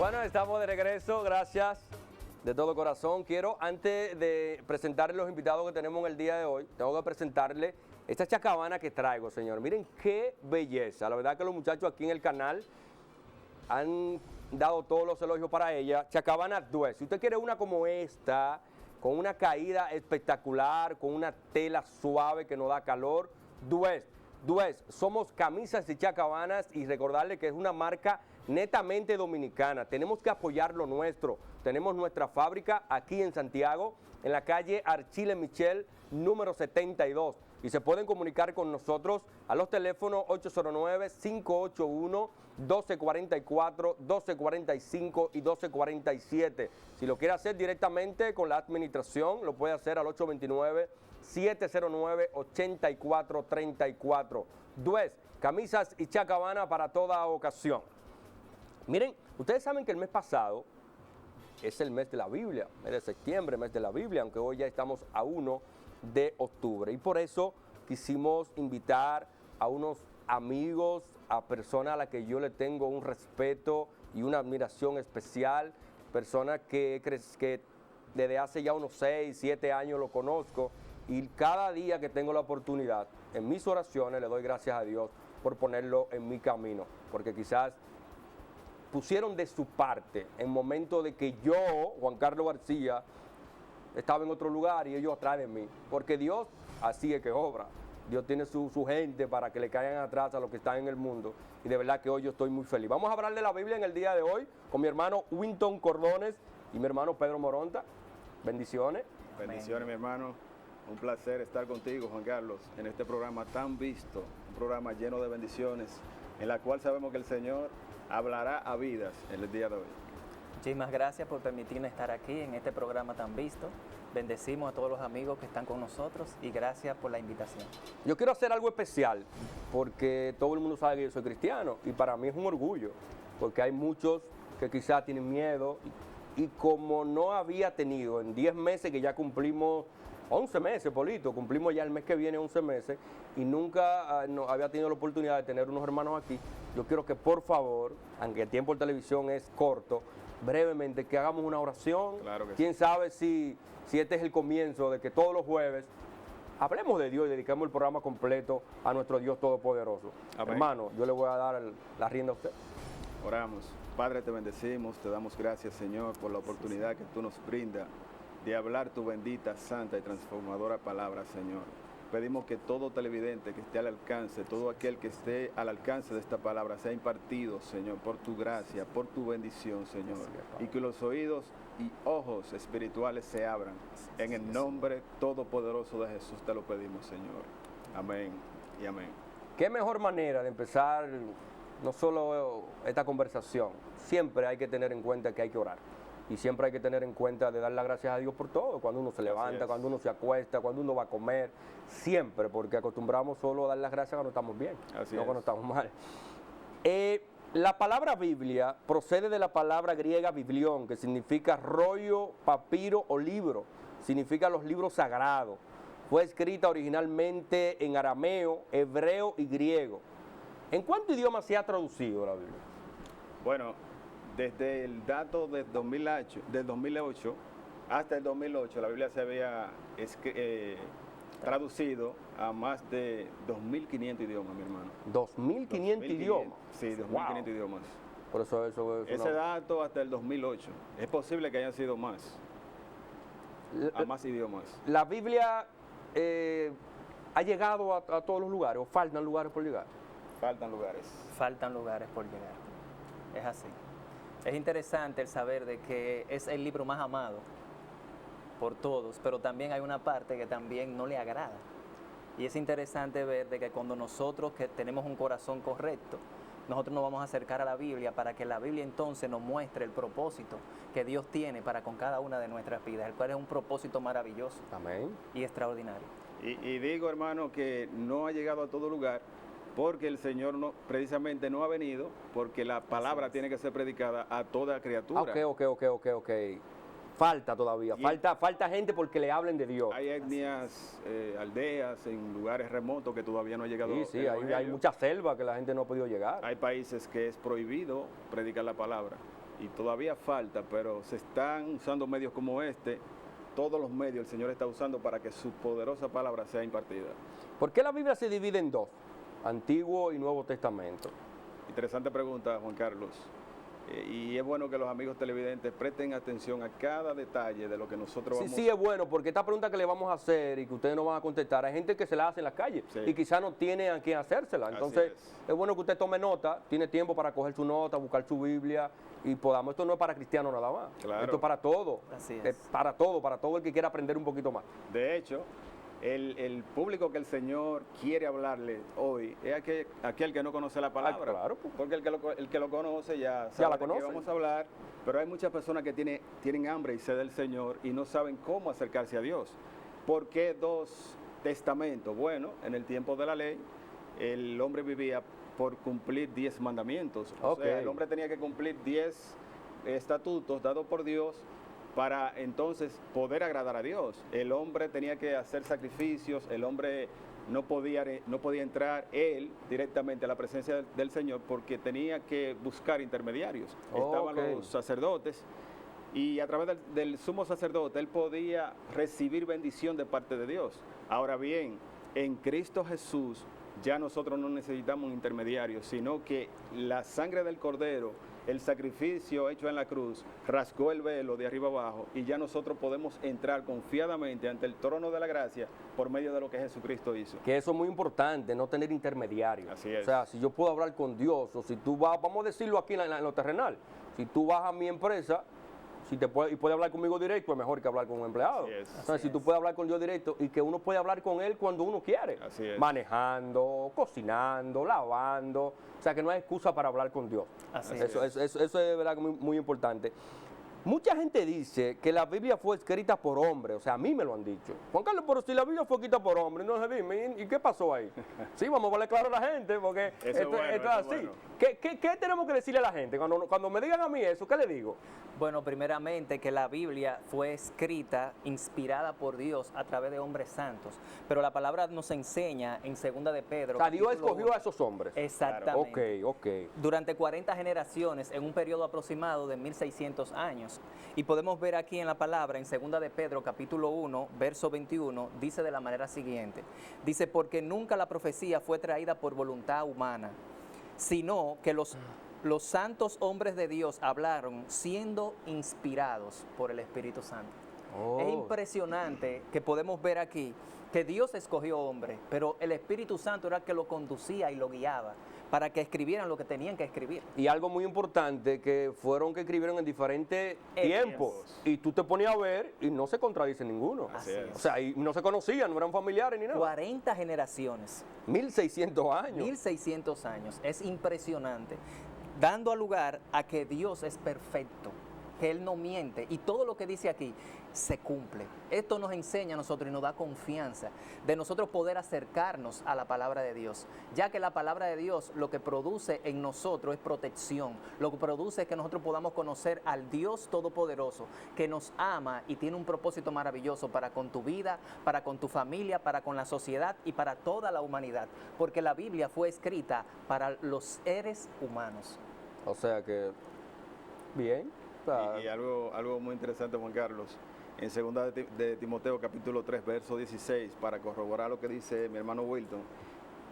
Bueno, estamos de regreso, gracias de todo corazón. Quiero, antes de presentarles los invitados que tenemos en el día de hoy, tengo que presentarles esta chacabana que traigo, señor. Miren qué belleza. La verdad que los muchachos aquí en el canal han dado todos los elogios para ella. Chacabana Duez. Si usted quiere una como esta, con una caída espectacular, con una tela suave que no da calor, Duez. Duez, somos camisas y chacabanas, y recordarle que es una marca netamente dominicana. Tenemos que apoyar lo nuestro. Tenemos nuestra fábrica aquí en Santiago, en la calle Archile Michel, número 72. Y se pueden comunicar con nosotros a los teléfonos 809-581-1244, 1245 y 1247. Si lo quiere hacer directamente con la administración, lo puede hacer al 829-709-8434. Duez, camisas y chacabana para toda ocasión. Miren, ustedes saben que el mes pasado es el mes de la Biblia, mes de septiembre, mes de la Biblia, aunque hoy ya estamos a 1 de octubre. Y por eso quisimos invitar a unos amigos, a personas a las que yo le tengo un respeto y una admiración especial, personas que desde hace ya unos 6, 7 años lo conozco, y cada día que tengo la oportunidad, en mis oraciones le doy gracias a Dios por ponerlo en mi camino, porque quizás pusieron de su parte en momentos de que yo, Juan Carlos García, estaba en otro lugar y ellos atrás de mí, porque Dios así es que obra. Dios tiene su gente para que le caigan atrás a los que están en el mundo, y de verdad que hoy yo estoy muy feliz. Vamos a hablar de la Biblia en el día de hoy con mi hermano Winton Cordones y mi hermano Pedro Moronta. Bendiciones. Bendiciones, mi hermano. Un placer estar contigo, Juan Carlos, en este programa tan visto, un programa lleno de bendiciones, en la cual sabemos que el Señor hablará a vidas en el día de hoy. Muchísimas gracias por permitirme estar aquí en este programa tan visto. Bendecimos a todos los amigos que están con nosotros y gracias por la invitación. Yo quiero hacer algo especial porque todo el mundo sabe que yo soy cristiano, y para mí es un orgullo, porque hay muchos que quizás tienen miedo, y como no había tenido en 10 meses que ya cumplimos 11 meses, Polito, cumplimos ya el mes que viene 11 meses, y nunca no había tenido la oportunidad de tener unos hermanos aquí, yo quiero que por favor, aunque el tiempo de televisión es corto, brevemente que hagamos una oración. Claro que Quién sabe si este es el comienzo de que todos los jueves hablemos de Dios y dediquemos el programa completo a nuestro Dios Todopoderoso. Amén. Hermano, yo le voy a dar la rienda a usted. Oramos. Padre, te bendecimos, te damos gracias, Señor, por la oportunidad que tú nos brindas de hablar tu bendita, santa y transformadora palabra, Señor. Pedimos que todo televidente que esté al alcance, todo aquel que esté al alcance de esta palabra sea impartido, Señor, por tu gracia, por tu bendición, Señor. Y que los oídos y ojos espirituales se abran. En el nombre todopoderoso de Jesús te lo pedimos, Señor. Amén y amén. ¿Qué mejor manera de empezar no solo esta conversación? Siempre hay que tener en cuenta que hay que orar. Y siempre hay que tener en cuenta de dar las gracias a Dios por todo, cuando uno se levanta, cuando uno se acuesta, cuando uno va a comer, siempre, porque acostumbramos solo a dar las gracias cuando estamos bien, no cuando estamos mal. La palabra Biblia procede de la palabra griega biblión, que significa rollo, papiro o libro, significa los libros sagrados. Fue escrita originalmente en arameo, hebreo y griego. ¿En cuántos idiomas se ha traducido la Biblia? Bueno, desde el dato del 2008 hasta el 2008, la Biblia se había traducido a más de 2.500 idiomas, mi hermano. 2.500 idiomas. Sí, 2.500 idiomas. Por eso es ese dato hasta el 2008. Es posible que hayan sido más. A más idiomas. ¿La Biblia ha llegado a todos los lugares o faltan lugares por llegar? Faltan lugares. Faltan lugares por llegar. Es así. Es interesante el saber de que es el libro más amado por todos, pero también hay una parte que también no le agrada. Y es interesante ver de que cuando nosotros que tenemos un corazón correcto, nosotros nos vamos a acercar a la Biblia para que la Biblia entonces nos muestre el propósito que Dios tiene para con cada una de nuestras vidas, el cual es un propósito maravilloso. Amén. Y extraordinario. Y digo, hermano, que no ha llegado a todo lugar, porque el Señor precisamente no ha venido, porque la palabra tiene que ser predicada a toda criatura. Ok. Falta todavía, falta gente porque le hablen de Dios. Hay etnias, aldeas en lugares remotos que todavía no ha llegado. Sí, hay mucha selva que la gente no ha podido llegar. Hay países que es prohibido predicar la palabra. y todavía falta, pero se están usando medios como este. Todos los medios el Señor está usando para que su poderosa palabra sea impartida. ¿Por qué la Biblia se divide en dos? Antiguo y Nuevo Testamento. Interesante pregunta, Juan Carlos. Y es bueno que los amigos televidentes presten atención a cada detalle de lo que nosotros vamos. Sí, es bueno, porque esta pregunta que le vamos a hacer y que ustedes no van a contestar, hay gente que se la hace en la calle Sí. y quizás no tiene a quién hacérsela. Entonces, Así es bueno que usted tome nota, tiene tiempo para coger su nota, buscar su Biblia y podamos. Esto no es para cristianos nada más. Claro. Esto es para todo. Así es. Para todo el que quiera aprender un poquito más. De hecho, el público que el Señor quiere hablarle hoy es aquel que no conoce la palabra. Claro, pues. Porque el que lo conoce ya sabe la de qué conoce. vamos a hablar, pero hay muchas personas que tienen hambre y sed del Señor y no saben cómo acercarse a Dios. ¿Por qué dos testamentos? Bueno, en el tiempo de la ley, el hombre vivía por cumplir 10 mandamientos. O Ok. sea, el hombre tenía que cumplir 10 estatutos dados por Dios para entonces poder agradar a Dios. El hombre tenía que hacer sacrificios, el hombre no podía entrar él directamente a la presencia del Señor porque tenía que buscar intermediarios. Estaban Ok. los sacerdotes y a través del sumo sacerdote él podía recibir bendición de parte de Dios. Ahora bien, en Cristo Jesús ya nosotros no necesitamos intermediarios, sino que la sangre del Cordero, el sacrificio hecho en la cruz, rasgó el velo de arriba abajo y ya nosotros podemos entrar confiadamente ante el trono de la gracia por medio de lo que Jesucristo hizo. Que eso es muy importante, no tener intermediarios. Así es. O sea, si yo puedo hablar con Dios, o si tú vas, vamos a decirlo aquí en lo terrenal, si tú vas a mi empresa y puedes hablar conmigo directo, es mejor que hablar con un empleado. Así es. Entonces, si Así tú es. puedes hablar con Dios directo y que uno puede hablar con Él cuando uno quiere. Así es. Manejando, cocinando, lavando. O sea, que no hay excusa para hablar con Dios. Así Eso es verdad muy, muy importante. Mucha gente dice que la Biblia fue escrita por hombres, o sea, a mí me lo han dicho. Juan Carlos, pero si la Biblia fue escrita por hombres, no se dime, ¿y qué pasó ahí? Sí, vamos a hablarle claro a la gente, porque Eso es bueno, esto eso es es así. bueno. ¿Qué tenemos que decirle a la gente? Cuando me digan a mí eso, ¿qué le digo? Bueno, primeramente que la Biblia fue escrita, inspirada por Dios a través de hombres santos. Pero la palabra nos enseña en 2 de Pedro. O sea, Dios capítulo escogió 1. a esos hombres. Exactamente. Ok. Durante 40 generaciones, en un periodo aproximado de 1600 años. Y podemos ver aquí en la palabra, en 2 de Pedro, capítulo 1, verso 21, dice de la manera siguiente. Dice, porque nunca la profecía fue traída por voluntad humana, sino que los santos hombres de Dios hablaron siendo inspirados por el Espíritu Santo. Oh. Es impresionante que podemos ver aquí que Dios escogió hombre, pero el Espíritu Santo era el que lo conducía y lo guiaba para que escribieran lo que tenían que escribir. Y algo muy importante, que fueron que escribieron en diferentes tiempos. Tiempos. Y tú te ponías a ver y no se contradice ninguno. Así es. O sea, y no se conocían, no eran familiares ni nada. 40 generaciones, 1600 años. 1600 años, es impresionante, dando lugar a que Dios es perfecto, que Él no miente y todo lo que dice aquí se cumple. Esto nos enseña a nosotros y nos da confianza de nosotros poder acercarnos a la palabra de Dios, ya que la palabra de Dios lo que produce en nosotros es protección, lo que produce es que nosotros podamos conocer al Dios Todopoderoso, que nos ama y tiene un propósito maravilloso para con tu vida, para con tu familia, para con la sociedad y para toda la humanidad, porque la Biblia fue escrita para los seres humanos. O sea que, bien. O sea, Y algo muy interesante, Juan Carlos, en 2 de Timoteo capítulo 3, verso 16, para corroborar lo que dice mi hermano Wilton,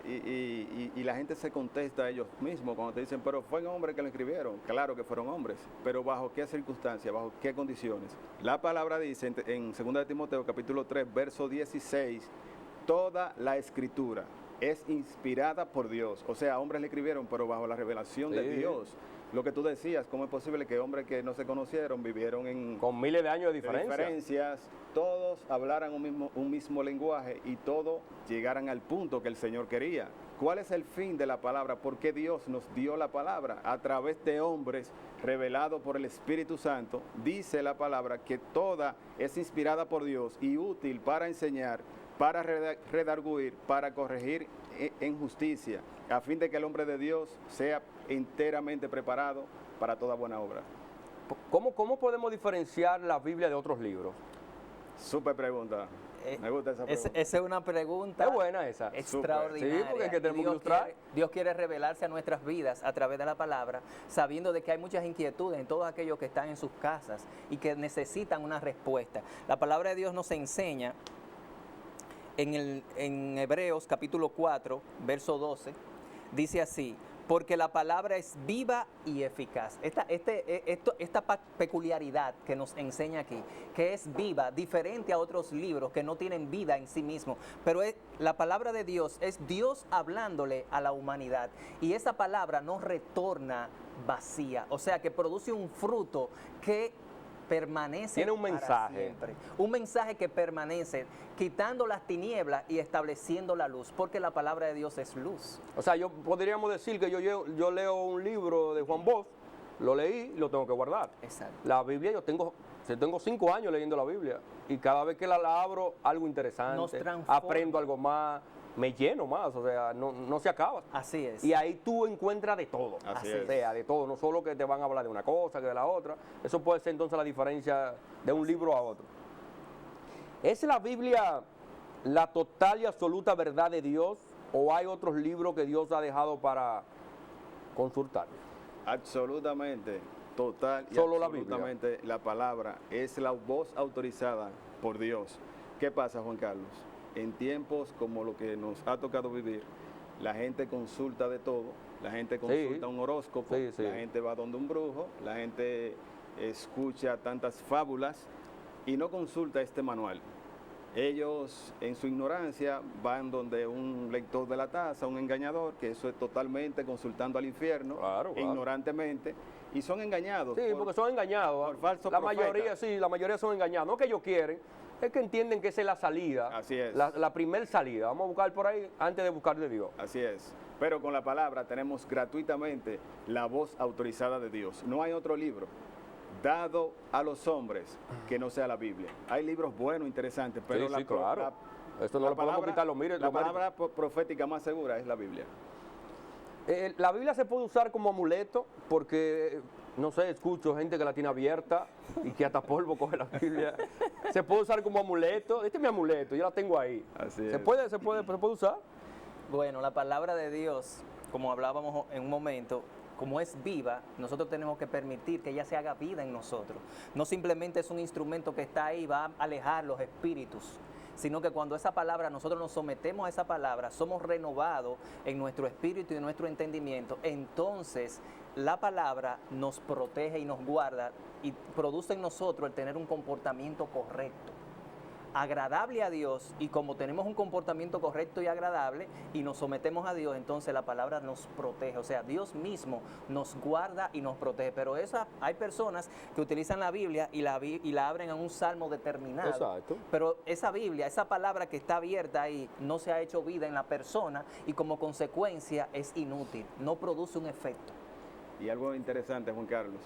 y la gente se contesta a ellos mismos cuando te dicen, pero fue hombres que lo escribieron. Claro que fueron hombres, pero ¿bajo qué circunstancias, bajo qué condiciones? La palabra dice en 2 de Timoteo capítulo 3, verso 16, toda la escritura es inspirada por Dios. O sea, hombres le escribieron, pero bajo la revelación de Sí. Dios. Lo que tú decías, ¿cómo es posible que hombres que no se conocieron vivieron en con miles de años de de diferencia. diferencias, todos hablaran un mismo lenguaje y todos llegaran al punto que el Señor quería? ¿Cuál es el fin de la palabra? ¿Por qué Dios nos dio la palabra? A través de hombres revelados por el Espíritu Santo, dice la palabra que toda es inspirada por Dios y útil para enseñar, para redarguir, para corregir en justicia, a fin de que el hombre de Dios sea enteramente preparado para toda buena obra. ¿Cómo podemos diferenciar la Biblia de otros libros? Súper pregunta. Me gusta esa pregunta. Esa es una pregunta Es buena esa. extraordinaria. Sí, porque es que tenemos que Dios ilustrar. Dios quiere revelarse a nuestras vidas a través de la palabra, sabiendo de que hay muchas inquietudes en todos aquellos que están en sus casas y que necesitan una respuesta. La palabra de Dios nos enseña en Hebreos capítulo 4, verso 12, dice así: porque la palabra es viva y eficaz. Esta peculiaridad que nos enseña aquí, que es viva, diferente a otros libros que no tienen vida en sí mismos, pero la palabra de Dios es Dios hablándole a la humanidad, y esa palabra no retorna vacía, o sea que produce un fruto que permanece. Tiene un para mensaje. siempre. Un mensaje que permanece, quitando las tinieblas y estableciendo la luz, porque la palabra de Dios es luz. O sea, podríamos decir que yo leo un libro de Juan Bosch, lo leí y lo tengo que guardar. Exacto. La Biblia, yo tengo 5 años leyendo la Biblia y cada vez que la abro, algo Nos interesante, transforma. aprendo algo más, me lleno más, o sea, no se acaba. Así es. Y ahí tú encuentras de todo. Así es. O sea, de todo, no solo que te van a hablar de una cosa, que de la otra. Eso puede ser entonces la diferencia de un libro a otro. ¿Es la Biblia la total y absoluta verdad de Dios o hay otros libros que Dios ha dejado para consultar? Absolutamente, total y Solo la Biblia. absolutamente la palabra es la voz autorizada por Dios. ¿Qué pasa, Juan Carlos? En tiempos como lo que nos ha tocado vivir, la gente consulta de todo, la gente consulta un horóscopo, Sí, sí. la gente va donde un brujo, la gente escucha tantas fábulas y no consulta este manual. Ellos, en su ignorancia, van donde un lector de la taza, un engañador, que eso es totalmente consultando al infierno, Claro, claro. ignorantemente, y son engañados. Sí, porque son engañados. por falsos la profetas. mayoría, sí, la mayoría son engañados. No que ellos quieren, es que entienden que esa es la salida. Así es. La primer salida. Vamos a buscar por ahí antes de buscar de Dios. Así es. Pero con la palabra tenemos gratuitamente la voz autorizada de Dios. No hay otro libro dado a los hombres que no sea la Biblia. Hay libros buenos, interesantes, pero Sí, claro. Esto no la lo podemos palabra- quitar, lo mire. La palabra profética más segura es la Biblia. La Biblia se puede usar como amuleto porque, no sé, escucho gente que la tiene abierta y que hasta polvo coge la Biblia. Se puede usar como amuleto. Este es mi amuleto, yo la tengo ahí. Así ¿Se es. puede usar? Bueno, la palabra de Dios, como hablábamos en un momento, como es viva, nosotros tenemos que permitir que ella se haga vida en nosotros. No simplemente es un instrumento que está ahí, va a alejar los espíritus, sino que cuando esa palabra, nosotros nos sometemos a esa palabra, somos renovados en nuestro espíritu y en nuestro entendimiento, entonces la palabra nos protege y nos guarda y produce en nosotros el tener un comportamiento correcto, agradable a Dios, y como tenemos un comportamiento correcto y agradable y nos sometemos a Dios, entonces la palabra nos protege, o sea, Dios mismo nos guarda y nos protege. Pero hay personas que utilizan la Biblia y la abren a un salmo determinado. Exacto. Pero esa Biblia, esa palabra que está abierta ahí, no se ha hecho vida en la persona y como consecuencia es inútil, no produce un efecto. Y algo interesante, Juan Carlos,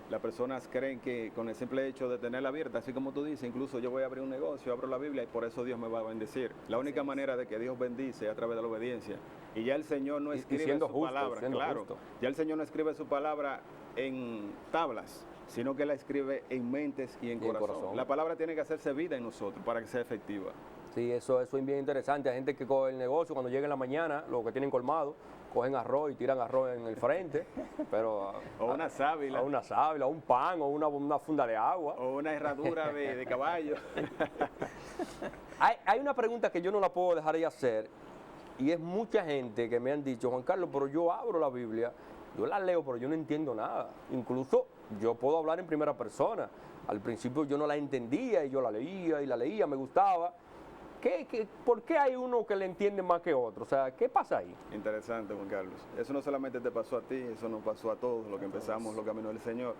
las personas creen que con el simple hecho de tenerla abierta, así como tú dices, incluso yo voy a abrir un negocio, abro la Biblia y por eso Dios me va a bendecir. La única manera de que Dios bendice es a través de la obediencia. Y ya el Señor no Y escribe siendo su justo, palabra, siendo claro. justo. Ya el Señor no escribe su palabra en tablas, sino que la escribe en mentes y en corazón. La palabra tiene que hacerse vida en nosotros para que sea efectiva. Sí, eso es bien interesante. Hay gente que coge el negocio cuando llega en la mañana, los que tienen colmado, cogen arroz y tiran arroz en el frente, pero O una sábila. o una sábila, o un pan, o una funda de agua. O una herradura de caballo. Hay una pregunta que yo no la puedo dejar de hacer, y es mucha gente que me han dicho, Juan Carlos, pero yo abro la Biblia, yo la leo, pero yo no entiendo nada. Incluso yo puedo hablar en primera persona. Al principio yo no la entendía y yo la leía, me gustaba. ¿Por qué hay uno que le entiende más que otro? O sea, ¿qué pasa ahí? Interesante, Juan Carlos. Eso no solamente te pasó a ti, eso nos pasó a todos los que empezamos los caminos del Señor.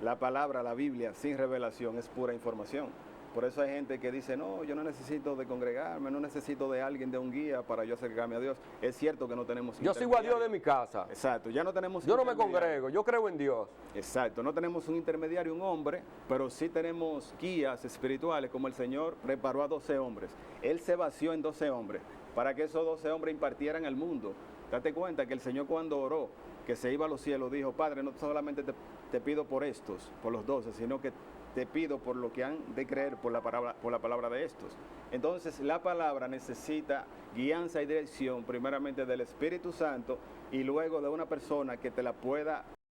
La palabra, la Biblia, sin revelación, es pura información. Por eso hay gente que dice, no, yo no necesito de congregarme, no necesito de alguien, de un guía para yo acercarme a Dios. Es cierto que no tenemos Yo sigo a Dios de mi casa. Exacto, ya no tenemos Yo no me intermediario. congrego, yo creo en Dios. Exacto, no tenemos un intermediario, un hombre, pero sí tenemos guías espirituales, como el Señor preparó a 12 hombres. Él se vació en 12 hombres para que esos 12 hombres impartieran al mundo. Date cuenta que el Señor cuando oró, que se iba a los cielos, dijo, Padre, no solamente te pido por estos, por los 12, sino que te pido por lo que han de creer por la palabra de estos. Entonces la palabra necesita guianza y dirección primeramente del Espíritu Santo y luego de una persona que te la pueda